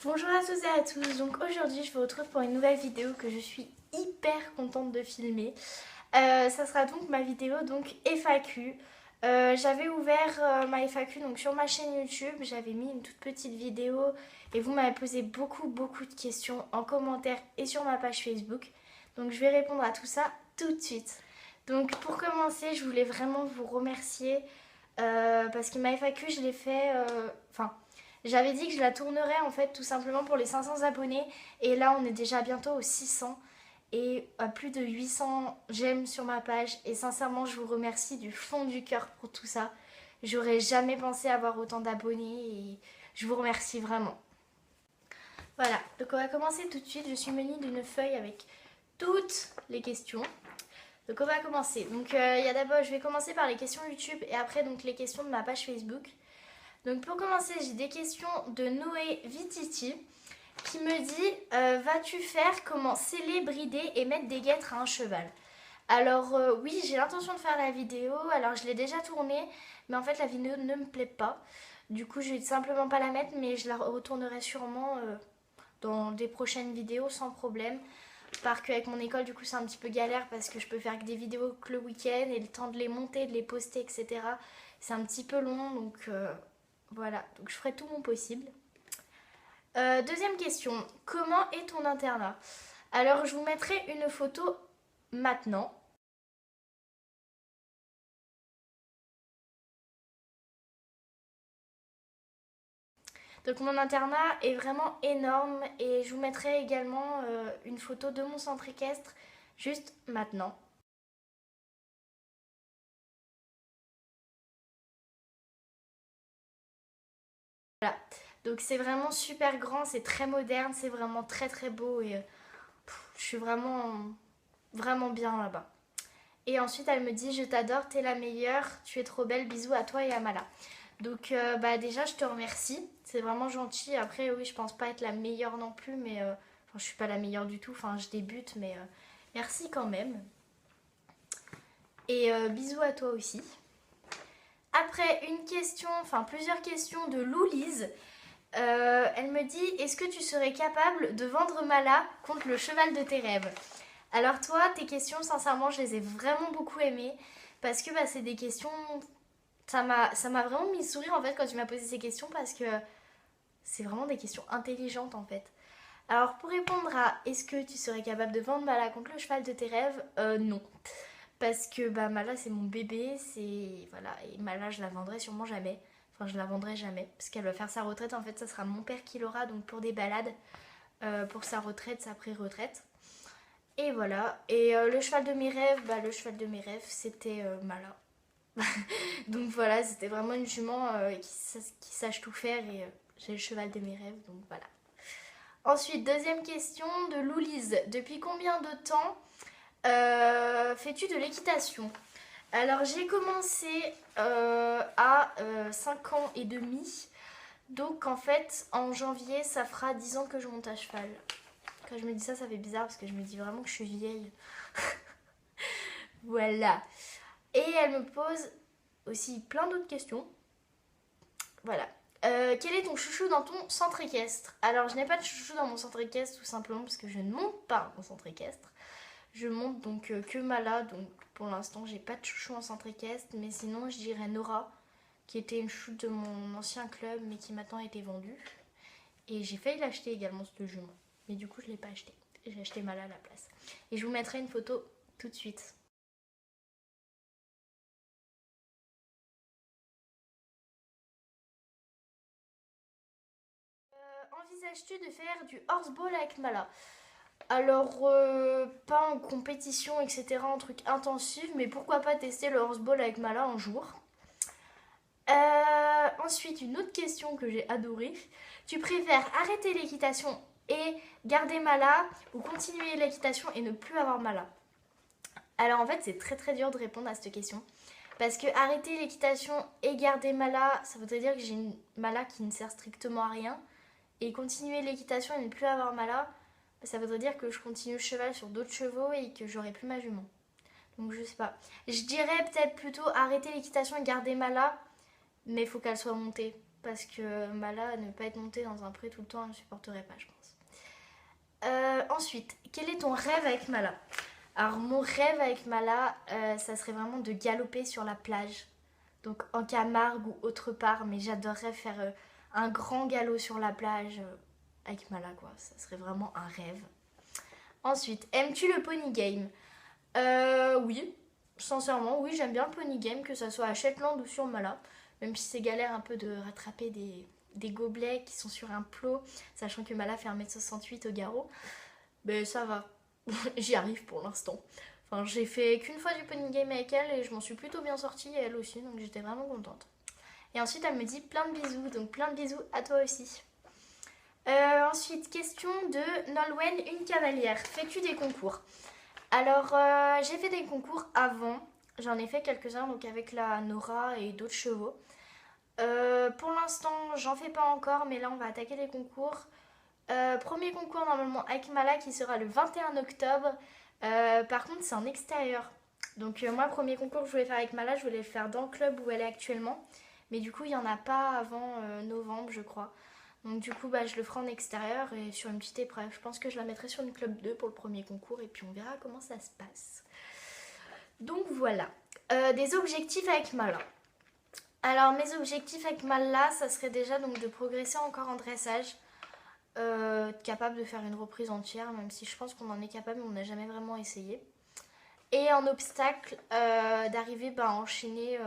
Bonjour à tous et à tous, donc aujourd'hui je vous retrouve pour une nouvelle vidéo que je suis hyper contente de filmer. Ça sera donc ma vidéo donc FAQ. J'avais ouvert ma FAQ donc sur ma chaîne YouTube, j'avais mis une toute petite vidéo et vous m'avez posé beaucoup de questions en commentaire et sur ma page Facebook. Donc je vais répondre à tout ça tout de suite. Donc pour commencer, je voulais vraiment vous remercier parce que ma FAQ je l'ai fait... J'avais dit que je la tournerais en fait tout simplement pour les 500 abonnés et là on est déjà bientôt aux 600 et à plus de 800 j'aime sur ma page et sincèrement je vous remercie du fond du cœur pour tout ça. J'aurais jamais pensé avoir autant d'abonnés et je vous remercie vraiment. Voilà, donc on va commencer tout de suite. Je suis munie d'une feuille avec toutes les questions. Donc on va commencer. Donc il y a d'abord, je vais commencer par les questions YouTube et après donc les questions de ma page Facebook. Donc pour commencer, j'ai des questions de Noé Vititi qui me dit vas-tu faire comment sceller, brider et mettre des guêtres à un cheval? Alors oui, j'ai l'intention de faire la vidéo, alors je l'ai déjà tournée, mais en fait la vidéo ne me plaît pas. Du coup je vais simplement pas la mettre, mais je la retournerai sûrement dans des prochaines vidéos sans problème. Parce qu'avec mon école du coup c'est un petit peu galère parce que je peux faire que des vidéos que le week-end et le temps de les monter, de les poster, etc. C'est un petit peu long donc... Voilà, donc je ferai tout mon possible. Deuxième question, comment est ton internat? Alors je vous mettrai une photo maintenant. Donc mon internat est vraiment énorme et je vous mettrai également une photo de mon centre équestre juste maintenant. Voilà, donc c'est vraiment super grand, c'est très moderne, c'est vraiment très beau et je suis vraiment bien là-bas. Et ensuite, elle me dit je t'adore, t'es la meilleure, tu es trop belle, bisous à toi et à Mala. Donc, bah déjà, je te remercie, c'est vraiment gentil. Après, oui, je pense pas être la meilleure non plus, mais enfin, je suis pas la meilleure du tout. Enfin, je débute, mais merci quand même. Et bisous à toi aussi. Après, une question, enfin plusieurs questions de Loulise. Elle me dit est-ce que tu serais capable de vendre Mala contre le cheval de tes rêves? Alors toi, tes questions, sincèrement, je les ai vraiment beaucoup aimées parce que bah, c'est des questions... Ça m'a vraiment mis le sourire en fait quand tu m'as posé ces questions parce que c'est vraiment des questions intelligentes en fait. Alors pour répondre à est-ce que tu serais capable de vendre Mala contre le cheval de tes rêves, non. Parce que bah, Mala c'est mon bébé, c'est... Voilà, et Mala je la vendrai sûrement jamais. Enfin je la vendrai jamais parce qu'elle va faire sa retraite, en fait ça sera mon père qui l'aura donc pour des balades, pour sa retraite, sa pré-retraite. Et voilà. Et le cheval de mes rêves, bah, le cheval de mes rêves, c'était Mala. Donc voilà, c'était vraiment une jument qui sache tout faire et j'ai le cheval de mes rêves, donc voilà. Ensuite, deuxième question de Loulise. Depuis combien de temps fais-tu de l'équitation? Alors j'ai commencé à 5 ans et demi. Donc en fait, en janvier, ça fera 10 ans que je monte à cheval. Quand je me dis ça, ça fait bizarre parce que je me dis vraiment que je suis vieille. Voilà. Et elle me pose aussi plein d'autres questions. Voilà. Quel est ton chouchou dans ton centre équestre? Alors, je n'ai pas de chouchou dans mon centre équestre tout simplement parce que je ne monte pas mon centre équestre. Je monte donc que Mala, donc pour l'instant, j'ai pas de chouchou en centre équestre. Mais sinon, je dirais Nora, qui était une chouchoute de mon ancien club mais qui maintenant a été vendue. Et j'ai failli l'acheter également, ce jument. Mais du coup, je ne l'ai pas acheté. J'ai acheté Mala à la place. Et je vous mettrai une photo tout de suite. Envisages-tu de faire du horseball avec Mala? Alors, pas en compétition, etc., en truc intensif, mais pourquoi pas tester le horseball avec Mala un jour. Ensuite, une autre question que j'ai adorée. Tu préfères arrêter l'équitation et garder Mala ou continuer l'équitation et ne plus avoir Mala? Alors en fait, c'est très dur de répondre à cette question. Parce que arrêter l'équitation et garder Mala, ça voudrait dire que j'ai une Mala qui ne sert strictement à rien. Et continuer l'équitation et ne plus avoir Mala, ça voudrait dire que je continue le cheval sur d'autres chevaux et que j'aurai plus ma jument. Donc je sais pas. Je dirais peut-être plutôt arrêter l'équitation et garder Mala, mais il faut qu'elle soit montée. parce que Mala, ne pas être montée dans un pré tout le temps, elle ne supporterait pas, je pense. Ensuite, quel est ton rêve avec Mala? Alors, mon rêve avec Mala, ça serait vraiment de galoper sur la plage. Donc, en Camargue ou autre part, mais j'adorerais faire un grand galop sur la plage avec Mala, quoi. Ça serait vraiment un rêve. Ensuite, aimes-tu le pony game? Oui, sincèrement, oui, j'aime bien le pony game, que ça soit à Shetland ou sur Mala. Même si c'est galère un peu de rattraper des gobelets qui sont sur un plot, sachant que Mala fait 1m68 au garrot. Mais ça va, j'y arrive pour l'instant. Enfin, j'ai fait qu'une fois du pony game avec elle et je m'en suis plutôt bien sortie, et elle aussi, donc j'étais vraiment contente. Et ensuite, elle me dit plein de bisous, donc plein de bisous à toi aussi. Ensuite, question de Nolwenn, une cavalière. Fais-tu des concours? Alors, j'ai fait des concours avant. J'en ai fait quelques-uns, donc avec la Nora et d'autres chevaux. Pour l'instant, j'en fais pas encore, mais là, on va attaquer les concours. Premier concours, normalement, avec Mala, qui sera le 21 octobre. Par contre, c'est en extérieur. Donc, moi, premier concours que je voulais faire avec Mala, je voulais le faire dans le club où elle est actuellement. Mais du coup, il n'y en a pas avant novembre, je crois. Donc du coup, je le ferai en extérieur et sur une petite épreuve. Je pense que je la mettrai sur une club 2 pour le premier concours et puis on verra comment ça se passe. Donc voilà. Des objectifs avec Mala. Alors mes objectifs avec Mala, ça serait déjà donc de progresser encore en dressage. Capable de faire une reprise entière, même si je pense qu'on en est capable, mais on n'a jamais vraiment essayé. Et en obstacle, d'arriver à enchaîner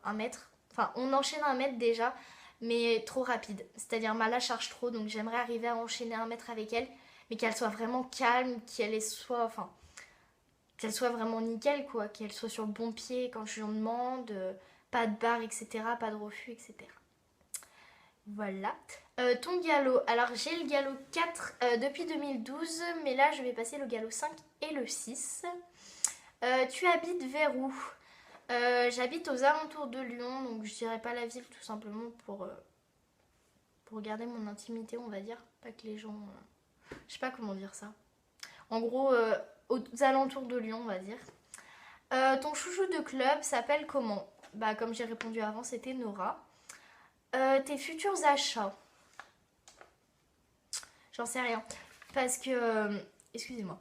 1 mètre. Enfin, on enchaîne 1 mètre déjà, mais trop rapide. C'est-à-dire Mala charge trop, donc j'aimerais arriver à enchaîner 1 mètre avec elle, mais qu'elle soit vraiment calme, qu'elle soit vraiment nickel, quoi, qu'elle soit sur le bon pied quand je lui en demande, pas de barre, etc., pas de refus, etc. Voilà. Ton galop, alors j'ai le galop 4 depuis 2012, mais là je vais passer le galop 5 et le 6. Tu habites vers où? J'habite aux alentours de Lyon, donc je dirais pas la ville tout simplement pour garder mon intimité, on va dire. Pas que les gens... je sais pas comment dire ça. En gros, aux alentours de Lyon, on va dire. Ton chouchou de club s'appelle comment? Comme j'ai répondu avant, c'était Nora. Tes futurs achats? J'en sais rien. Parce que... excusez-moi.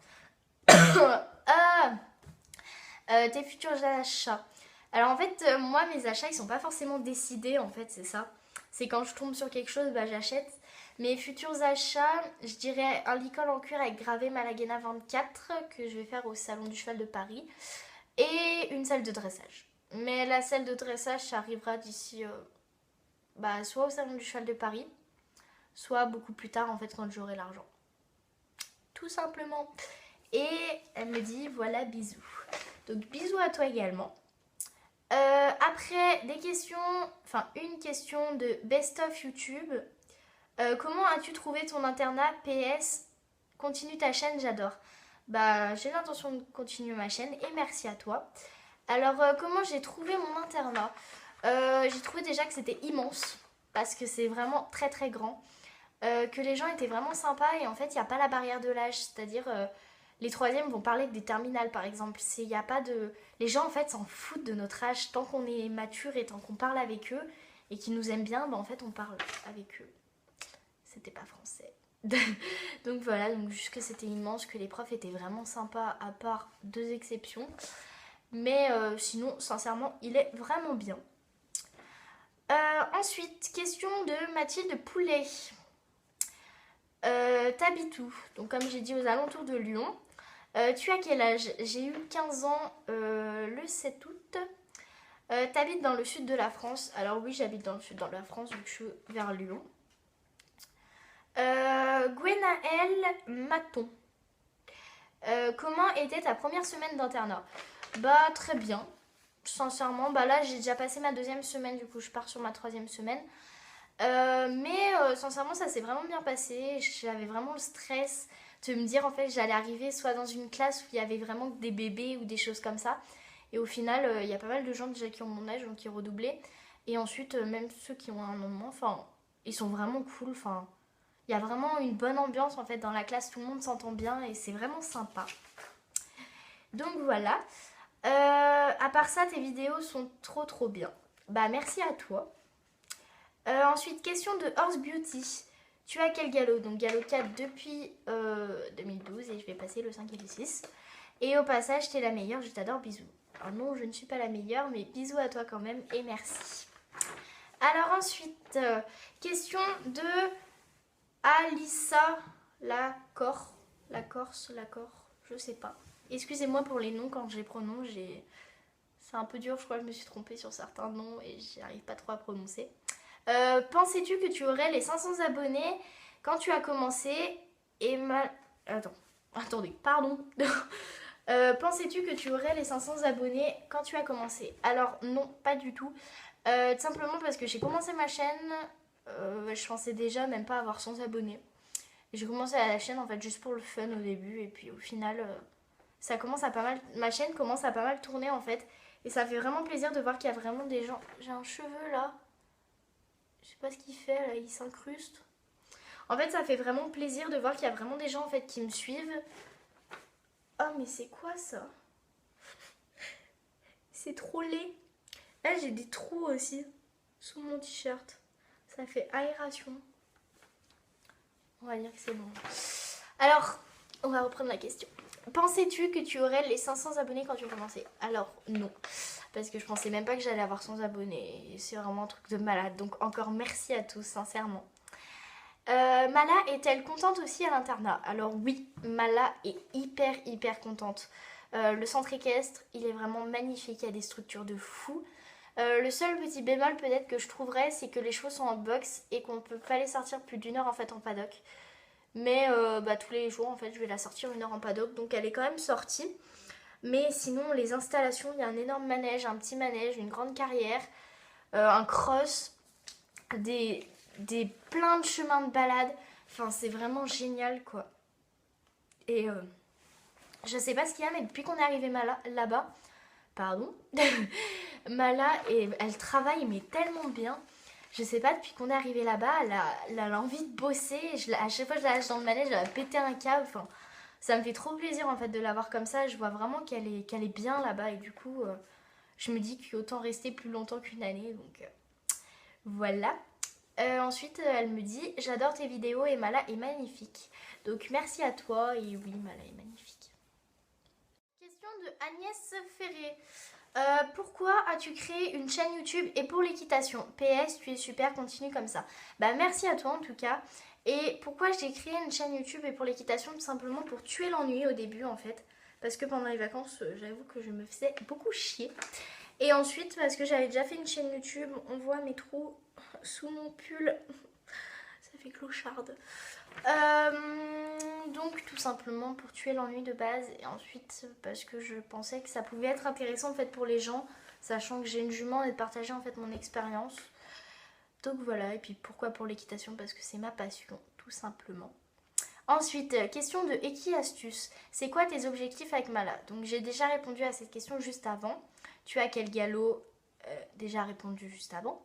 Tes futurs achats. Alors en fait, moi, mes achats, ils sont pas forcément décidés, en fait, c'est ça. C'est quand je tombe sur quelque chose, j'achète. Mes futurs achats, je dirais un licol en cuir avec gravé Malagena 24 que je vais faire au Salon du Cheval de Paris. Et une salle de dressage. Mais la salle de dressage, ça arrivera d'ici... soit au Salon du Cheval de Paris, soit beaucoup plus tard, en fait, quand j'aurai l'argent. Tout simplement. Et elle me dit, voilà, bisous. Donc bisous à toi également. Après, des questions, une question de Best of YouTube. Comment as-tu trouvé ton internat? PS, continue ta chaîne, j'adore. J'ai l'intention de continuer ma chaîne et merci à toi. Alors, comment j'ai trouvé mon internat? J'ai trouvé déjà que c'était immense parce que c'est vraiment très très grand. Que les gens étaient vraiment sympas et en fait, il n'y a pas la barrière de l'âge, c'est-à-dire... les troisièmes vont parler des terminales par exemple. Y a pas de... Les gens en fait s'en foutent de notre âge tant qu'on est mature et tant qu'on parle avec eux et qu'ils nous aiment bien, en fait on parle avec eux. C'était pas français. Donc voilà, donc juste que c'était immense, que les profs étaient vraiment sympas à part 2 exceptions. Mais sinon, sincèrement, il est vraiment bien. Ensuite, question de Mathilde Poulet. T'habites où? Donc comme j'ai dit, aux alentours de Lyon. Tu as quel âge? J'ai eu 15 ans le 7 août. T'habites dans le sud de la France? Alors oui, j'habite dans le sud de la France vu que je suis vers Lyon. Gwenaëlle Maton. Comment était ta première semaine d'internat? Très bien. Sincèrement, là j'ai déjà passé ma 2e semaine, du coup je pars sur ma 3e semaine. Mais sincèrement ça s'est vraiment bien passé. J'avais vraiment le stress de me dire en fait j'allais arriver soit dans une classe où il y avait vraiment des bébés ou des choses comme ça. Et au final il y a pas mal de gens déjà qui ont mon âge donc qui redoublaient. Et ensuite même ceux qui ont un an de moins, ils sont vraiment cool. Il y a vraiment une bonne ambiance en fait dans la classe, tout le monde s'entend bien et c'est vraiment sympa. Donc voilà. À part ça, tes vidéos sont trop bien. Merci à toi. Ensuite, question de Horse Beauty. Tu as quel galop? Donc galop 4 depuis 2012 et je vais passer le 5 et le 6. Et au passage, t'es la meilleure, je t'adore, bisous. Alors non, je ne suis pas la meilleure, mais bisous à toi quand même et merci. Alors ensuite, question de Alissa Lacor, je sais pas. Excusez-moi pour les noms quand je les prononce, c'est un peu dur, je crois que je me suis trompée sur certains noms et j'y arrive pas trop à prononcer. Pensais-tu que tu aurais les 500 abonnés quand tu as commencé et Attendez, pardon. Pensais-tu que tu aurais les 500 abonnés quand tu as commencé? Alors non, pas du tout. Tout simplement parce que j'ai commencé ma chaîne, je pensais déjà même pas avoir 100 abonnés. J'ai commencé à la chaîne en fait juste pour le fun au début et puis au final ça commence à pas mal, ma chaîne commence à pas mal tourner en fait et ça fait vraiment plaisir de voir qu'il y a vraiment des gens. J'ai un cheveu là, je sais pas ce qu'il fait là, il s'incruste. En fait ça fait vraiment plaisir de voir qu'il y a vraiment des gens en fait qui me suivent. Oh mais c'est quoi ça? C'est trop laid. Là j'ai des trous aussi sous mon t-shirt. Ça fait aération. On va dire que c'est bon. Alors, on va reprendre la question. Pensais-tu que tu aurais les 500 abonnés quand tu commençais? Alors non, parce que je pensais même pas que j'allais avoir 100 abonnés. C'est vraiment un truc de malade. Donc encore merci à tous, sincèrement. Mala est-elle contente aussi à l'internat? Alors oui, Mala est hyper contente. Le centre équestre, il est vraiment magnifique, il y a des structures de fou. Le seul petit bémol peut-être que je trouverais, c'est que les chevaux sont en box et qu'on ne peut pas les sortir plus d'1 heure en fait en paddock. Mais tous les jours en fait je vais la sortir 1 heure en paddock, donc elle est quand même sortie. Mais sinon les installations, il y a un énorme manège, un petit manège, une grande carrière, un cross, des plein de chemins de balade. Enfin c'est vraiment génial quoi. Et je sais pas ce qu'il y a, mais depuis qu'on est arrivé là-bas, pardon, Mala, elle travaille mais tellement bien. Je sais pas, depuis qu'on est arrivé là-bas, elle a envie de bosser. À chaque fois que je la lâche dans le manège, elle va péter un câble. Enfin, ça me fait trop plaisir en fait de la voir comme ça. Je vois vraiment qu'elle est bien là-bas et du coup, je me dis qu'autant rester plus longtemps qu'une année. Donc voilà. Ensuite, elle me dit j'adore tes vidéos et Mala est magnifique. Donc merci à toi et oui, Mala est magnifique. Question de Agnès Ferré. Pourquoi as-tu créé une chaîne YouTube et pour l'équitation? PS, tu es super, continue comme ça. Bah merci à toi en tout cas. Et pourquoi j'ai créé une chaîne YouTube et pour l'équitation? Tout simplement pour tuer l'ennui au début en fait. Parce que pendant les vacances, j'avoue que je me faisais beaucoup chier. Et ensuite parce que j'avais déjà fait une chaîne YouTube, on voit mes trous sous mon pull. Ça fait clocharde. Donc tout simplement pour tuer l'ennui de base et ensuite parce que je pensais que ça pouvait être intéressant en fait pour les gens, sachant que j'ai une jument et de partager en fait mon expérience. Donc voilà, et puis pourquoi pour l'équitation? Parce que c'est ma passion, tout simplement. Ensuite, question de Eki Astuce. C'est quoi tes objectifs avec Mala? Donc j'ai déjà répondu à cette question juste avant. Tu as quel galop? Déjà répondu juste avant.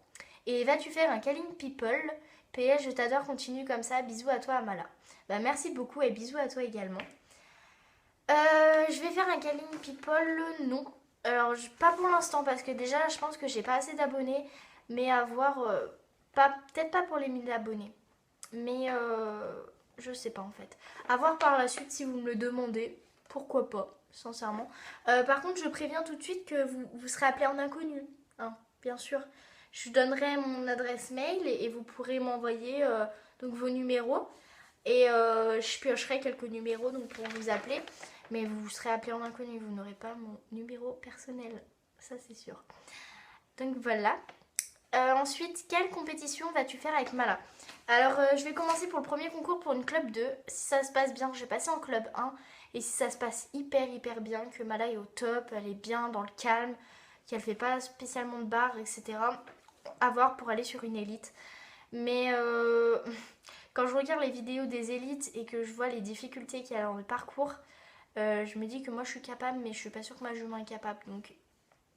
Et vas-tu faire un Calling People? PS, je t'adore, continue comme ça. Bisous à toi, Amala. Bah, merci beaucoup et bisous à toi également. Je vais faire un Calling People, non. Alors, pas pour l'instant parce que déjà, je pense que j'ai pas assez d'abonnés. Mais à voir, peut-être pas pour les 1000 abonnés. Mais je sais pas en fait. À voir par la suite si vous me le demandez. Pourquoi pas, sincèrement. Par contre, je préviens tout de suite que vous serez appelé en inconnu. Hein, bien sûr. Je vous donnerai mon adresse mail et vous pourrez m'envoyer donc vos numéros. Et je piocherai quelques numéros donc, pour vous appeler. Mais vous serez appelé en inconnu. Vous n'aurez pas mon numéro personnel. Ça, c'est sûr. Donc voilà. Ensuite, quelle compétition vas-tu faire avec Mala? Alors, je vais commencer pour le premier concours pour une club 2. Si ça se passe bien, je vais passer en club 1. Et si ça se passe hyper bien, que Mala est au top, elle est bien dans le calme, qu'elle fait pas spécialement de barres, etc. À voir pour aller sur une élite. Mais quand je regarde les vidéos des élites et que je vois les difficultés qu'il y a dans le parcours, je me dis que moi je suis capable, mais je suis pas sûre que ma jument est capable. Donc,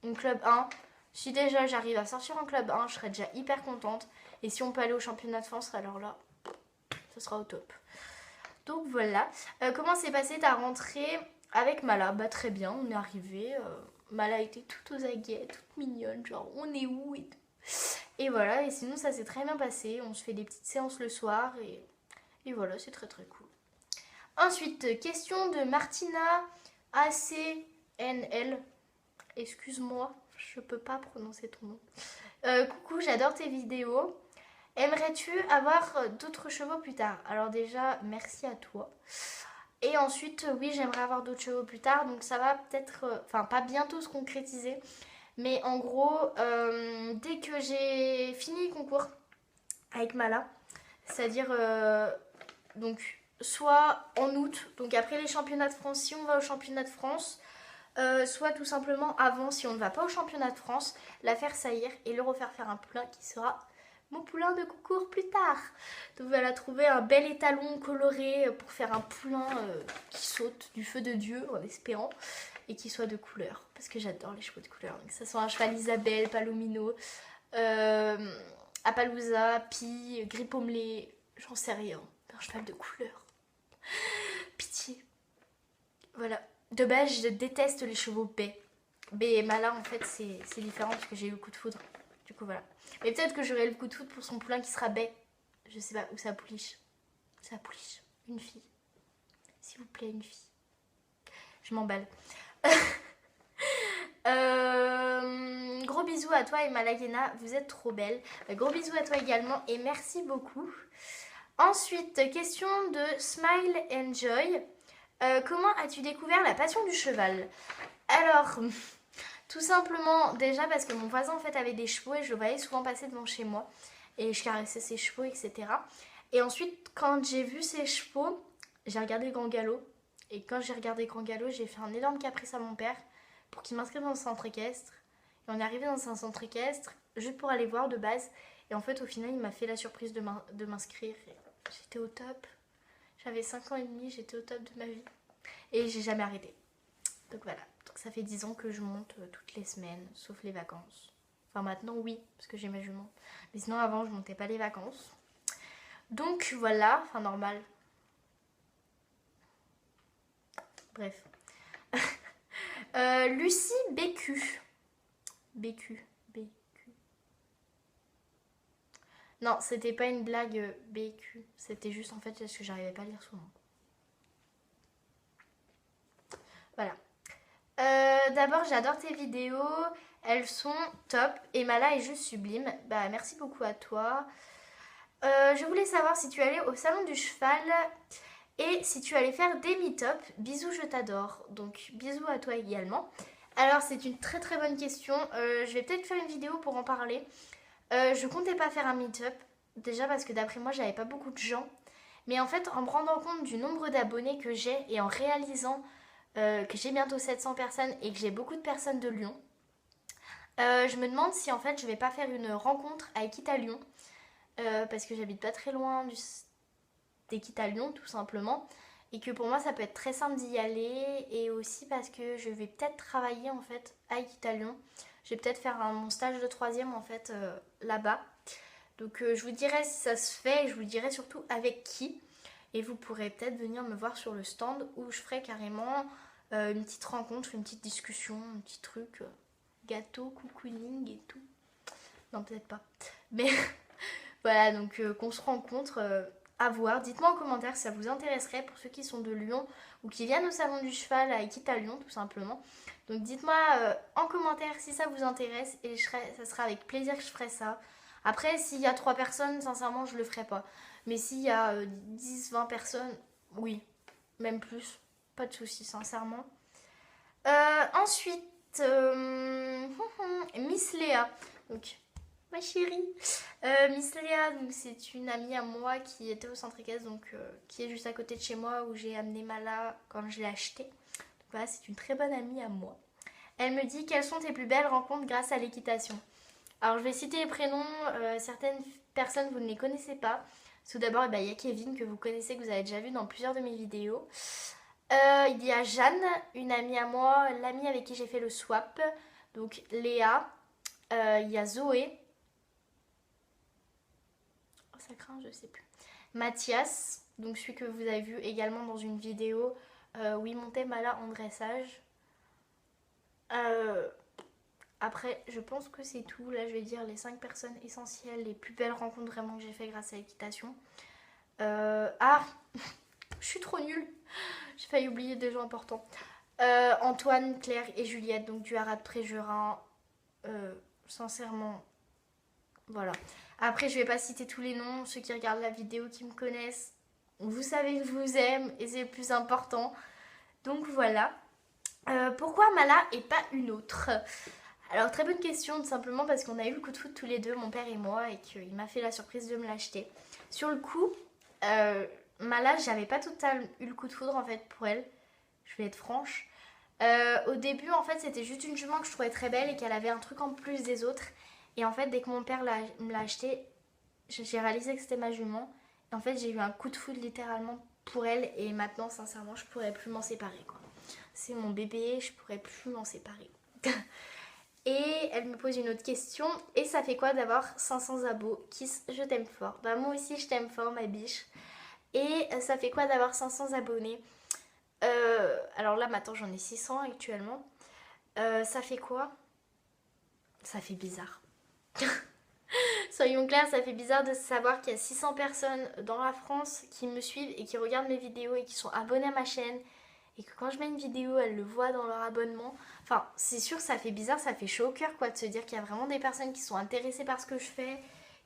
une club 1. Si déjà j'arrive à sortir en club 1, je serais déjà hyper contente. Et si on peut aller au championnat de France, alors là, ce sera au top. Donc voilà. Comment s'est passée ta rentrée avec Mala? Bah très bien, on est arrivé. Mala était toute aux aguets, toute mignonne. Genre, on est où et tout. Et voilà, et sinon ça s'est très bien passé. On se fait des petites séances le soir et voilà, c'est très très cool. Ensuite, question de Martina ACNL. Excuse-moi, je peux pas prononcer ton nom. Coucou, j'adore tes vidéos. Aimerais-tu avoir d'autres chevaux plus tard? Alors déjà, merci à toi. Et ensuite, oui, j'aimerais avoir d'autres chevaux plus tard. Donc ça va peut-être, enfin pas bientôt se concrétiser. Mais en gros, dès que j'ai fini le concours avec Mala, c'est-à-dire donc soit en août, donc après les championnats de France, si on va au championnat de France, soit tout simplement avant, si on ne va pas au championnat de France, la faire saillir et le refaire faire un poulain qui sera mon poulain de concours plus tard. Donc voilà, trouver un bel étalon coloré pour faire un poulain qui saute du feu de Dieu en espérant et qui soit de couleur parce que j'adore les chevaux de couleur. Donc ça soit un cheval Isabelle, Palomino, Appaloosa, Pie, Gris Pommelé, j'en sais rien. Un cheval de couleur. Pitié. Voilà. De base, je déteste les chevaux baies. Baies et Mala, en fait, c'est différent parce que j'ai eu le coup de foudre. Du coup, voilà. Mais peut-être que j'aurai le coup de foudre pour son poulain qui sera baie. Je sais pas, ou sa pouliche. Sa pouliche. Une fille. S'il vous plaît, une fille. Je m'emballe. Gros bisous à toi et Malagena, vous êtes trop belle. Gros bisous à toi également et merci beaucoup. Ensuite, question de Smile Enjoy. Comment as-tu découvert la passion du cheval? Alors, tout simplement, déjà parce que mon voisin en fait avait des chevaux et je le voyais souvent passer devant chez moi. Et je caressais ses chevaux, etc. Et ensuite, quand j'ai vu ses chevaux, j'ai regardé Grand Galop. Et quand j'ai regardé Grand Galop, j'ai fait un énorme caprice à mon père pour qu'il m'inscrive dans un centre équestre. Et on est arrivé dans un centre équestre juste pour aller voir de base. Et en fait, au final, il m'a fait la surprise de m'inscrire. J'étais au top. J'avais 5 ans et demi, j'étais au top de ma vie. Et j'ai jamais arrêté. Donc voilà. Donc ça fait 10 ans que je monte toutes les semaines, sauf les vacances. Enfin maintenant, oui, parce que j'ai ma jument. Mais sinon, avant, je montais pas les vacances. Donc voilà. Enfin, normal. Bref. Lucie BQ. BQ. Non, c'était pas une blague BQ. C'était juste en fait parce que j'arrivais pas à lire son nom. Voilà. D'abord, j'adore tes vidéos. Elles sont top. Et Mala est juste sublime. Bah, merci beaucoup à toi. Je voulais savoir si tu allais au salon du cheval et si tu allais faire des meet-up. Bisous, je t'adore. Donc, bisous à toi également. Alors, c'est une très très bonne question. Je vais peut-être faire une vidéo pour en parler. Je comptais pas faire un meet-up. Déjà parce que d'après moi, j'avais pas beaucoup de gens. Mais en fait, en me rendant compte du nombre d'abonnés que j'ai et en réalisant que j'ai bientôt 700 personnes et que j'ai beaucoup de personnes de Lyon, je me demande si en fait je vais pas faire une rencontre à Equita Lyon. Parce que j'habite pas très loin d'Equita Lyon tout simplement. Et que pour moi ça peut être très simple d'y aller. Et aussi parce que je vais peut-être travailler en fait à Equita Lyon. Je vais peut-être faire mon stage de 3e en fait là-bas. Donc je vous dirai si ça se fait et je vous dirai surtout avec qui. Et vous pourrez peut-être venir me voir sur le stand où je ferai carrément une petite rencontre, une petite discussion, un petit truc, gâteau, cocooning et tout. Non, peut-être pas. Mais voilà, donc qu'on se rencontre à voir. Dites-moi en commentaire si ça vous intéresserait pour ceux qui sont de Lyon ou qui viennent au salon du cheval à Equita Lyon tout simplement. Donc dites-moi en commentaire si ça vous intéresse et ça sera avec plaisir que je ferai ça. Après, s'il y a 3 personnes, sincèrement, je le ferai pas. Mais s'il y a 10-20 personnes, oui, même plus. Pas de soucis, sincèrement. Ensuite, Miss Léa. Donc, ma chérie. Miss Léa, donc c'est une amie à moi qui était au centre équestre, donc qui est juste à côté de chez moi où j'ai amené Mala quand je l'ai acheté. Donc voilà, c'est une très bonne amie à moi. Elle me dit quelles sont tes plus belles rencontres grâce à l'équitation. Alors je vais citer les prénoms, certaines personnes vous ne les connaissez pas. Tout d'abord, il y a Kevin que vous connaissez, que vous avez déjà vu dans plusieurs de mes vidéos. Il y a Jeanne, une amie à moi, l'amie avec qui j'ai fait le swap. Donc Léa. Il y a Zoé. Oh, ça craint, je sais plus. Mathias, donc celui que vous avez vu également dans une vidéo où il montait Mala en dressage. Après, je pense que c'est tout. Là, je vais dire les 5 personnes essentielles, les plus belles rencontres vraiment que j'ai fait grâce à l'équitation. Ah, je suis trop nulle. J'ai failli oublier des gens importants. Antoine, Claire et Juliette, donc du Haras de Préjurin. Sincèrement, voilà. Après, je vais pas citer tous les noms. Ceux qui regardent la vidéo, qui me connaissent, vous savez que je vous aime et c'est le plus important. Donc voilà. Pourquoi Mala et pas une autre? Alors, très bonne question, tout simplement parce qu'on a eu le coup de foudre tous les deux, mon père et moi, et qu'il m'a fait la surprise de me l'acheter. Sur le coup, Mala, j'avais pas totalement eu le coup de foudre en fait pour elle. Je vais être franche. Au début, en fait, c'était juste une jument que je trouvais très belle et qu'elle avait un truc en plus des autres. Et en fait, dès que mon père me l'a acheté, j'ai réalisé que c'était ma jument. Et en fait, j'ai eu un coup de foudre littéralement pour elle. Et maintenant, sincèrement, je pourrais plus m'en séparer, quoi. C'est mon bébé, je pourrais plus m'en séparer. Et elle me pose une autre question. Et ça fait quoi d'avoir 500 abos? Kiss, je t'aime fort. Bah, moi aussi, je t'aime fort, ma biche. Et ça fait quoi d'avoir 500 abonnés? Alors là, maintenant, j'en ai 600 actuellement. Ça fait quoi? Ça fait bizarre. Soyons clairs, ça fait bizarre de savoir qu'il y a 600 personnes dans la France qui me suivent et qui regardent mes vidéos et qui sont abonnées à ma chaîne. Et que quand je mets une vidéo, elles le voient dans leur abonnement. Enfin, c'est sûr, ça fait bizarre, ça fait chaud au cœur, quoi, de se dire qu'il y a vraiment des personnes qui sont intéressées par ce que je fais,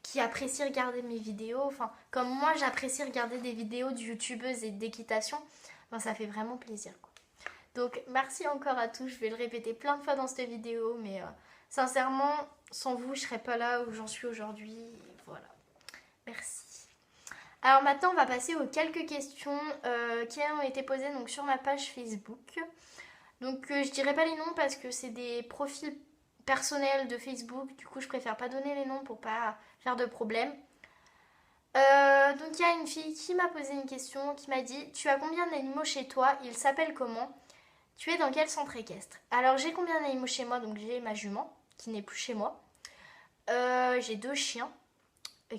qui apprécient regarder mes vidéos. Enfin, comme moi, j'apprécie regarder des vidéos de youtubeuses et d'équitation. Enfin, ça fait vraiment plaisir, quoi. Donc, merci encore à tous. Je vais le répéter plein de fois dans cette vidéo, mais sincèrement, sans vous, je serais pas là où j'en suis aujourd'hui. Voilà. Merci. Alors maintenant, on va passer aux quelques questions qui ont été posées donc, sur ma page Facebook. Donc je dirais pas les noms parce que c'est des profils personnels de Facebook. Du coup, je préfère pas donner les noms pour pas faire de problème. Donc il y a une fille qui m'a posé une question, qui m'a dit: tu as combien d'animaux chez toi? Ils s'appellent comment? Tu es dans quel centre équestre? Alors j'ai combien d'animaux chez moi? Donc j'ai ma jument qui n'est plus chez moi. J'ai 2 chiens,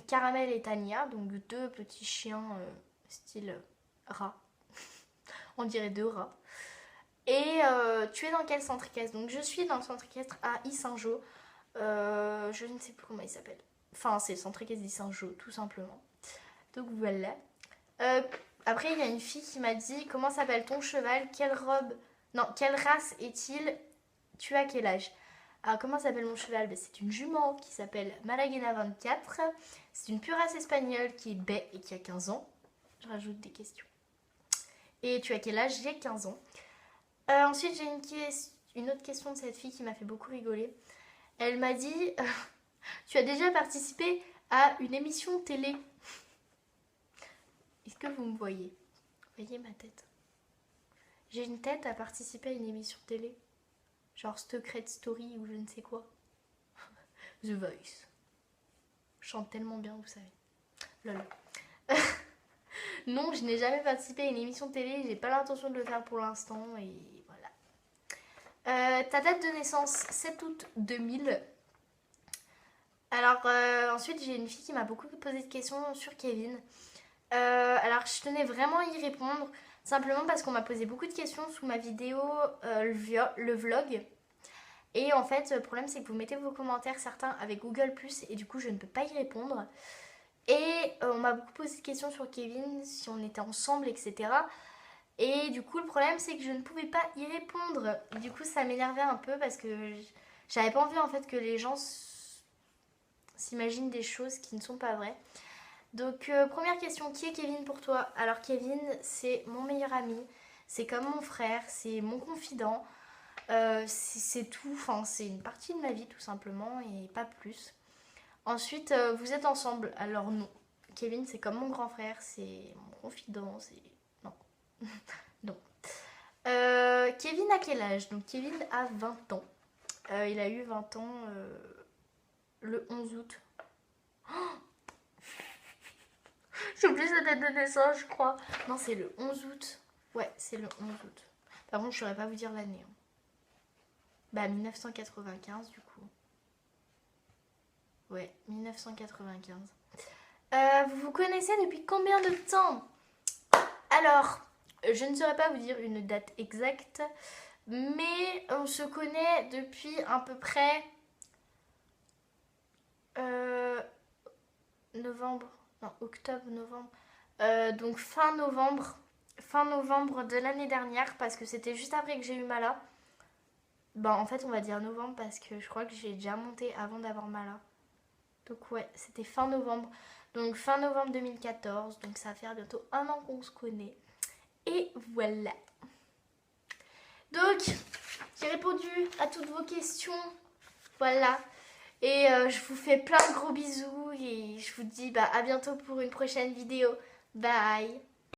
Caramel et Tania, donc 2 petits chiens style rat. On dirait 2 rats. Et tu es dans quel centre équestre? Donc je suis dans le centre équestre à Yssingeaux. Je ne sais plus comment il s'appelle. Enfin, c'est le centre équestre d'Yssingeaux, tout simplement. Donc voilà. Après, il y a une fille qui m'a dit: comment s'appelle ton cheval? Quelle robe? Non, quelle race est-il? Tu as quel âge? Alors, comment s'appelle mon cheval? C'est une jument qui s'appelle Malaguena 24. C'est une pure race espagnole qui est baie et qui a 15 ans. Je rajoute des questions. Et tu as quel âge? J'ai 15 ans. Ensuite, j'ai une autre question de cette fille qui m'a fait beaucoup rigoler. Elle m'a dit: tu as déjà participé à une émission télé? Est-ce que vous me voyez? Vous voyez ma tête? J'ai une tête à participer à une émission télé. Genre Secret Story ou je ne sais quoi. The Voice. Je chante tellement bien, vous savez. Lol. Non, je n'ai jamais participé à une émission télé. J'ai pas l'intention de le faire pour l'instant. Et voilà. Ta date de naissance, 7 août 2000. Alors ensuite, j'ai une fille qui m'a beaucoup posé de questions sur Kevin. Alors je tenais vraiment à y répondre. Simplement parce qu'on m'a posé beaucoup de questions sous ma vidéo, le vlog. Et en fait, le problème c'est que vous mettez vos commentaires, certains avec Google+, et du coup je ne peux pas y répondre. Et on m'a beaucoup posé de questions sur Kevin, si on était ensemble, etc. Et du coup le problème c'est que je ne pouvais pas y répondre. Et du coup ça m'énervait un peu parce que j'avais pas envie en fait que les gens s'imaginent des choses qui ne sont pas vraies. Donc première question, qui est Kevin pour toi? Alors Kevin, c'est mon meilleur ami, c'est comme mon frère, c'est mon confident, c'est tout, enfin c'est une partie de ma vie tout simplement et pas plus. Ensuite, vous êtes ensemble, alors non. Kevin, c'est comme mon grand frère, c'est mon confident, c'est... Non. Non. Kevin a quel âge? Donc Kevin a 20 ans. Il a eu 20 ans le 11 août. J'ai oublié sa date de naissance, je crois. Non, c'est le 11 août. Ouais, c'est le 11 août. Par contre, je saurais pas vous dire l'année. Bah, 1995, du coup. Ouais, 1995. Vous vous connaissez depuis combien de temps? Alors, je ne saurais pas vous dire une date exacte. Mais on se connaît depuis à peu près novembre, non, octobre, novembre. Donc fin novembre de l'année dernière, parce que c'était juste après que j'ai eu Mala. Bah en fait on va dire novembre parce que je crois que j'ai déjà monté avant d'avoir Mala. Donc ouais, c'était fin novembre. Donc fin novembre 2014, donc ça va faire bientôt un an qu'on se connaît. Et voilà. Donc j'ai répondu à toutes vos questions. Voilà. Et je vous fais plein de gros bisous et je vous dis à bientôt pour une prochaine vidéo. Bye.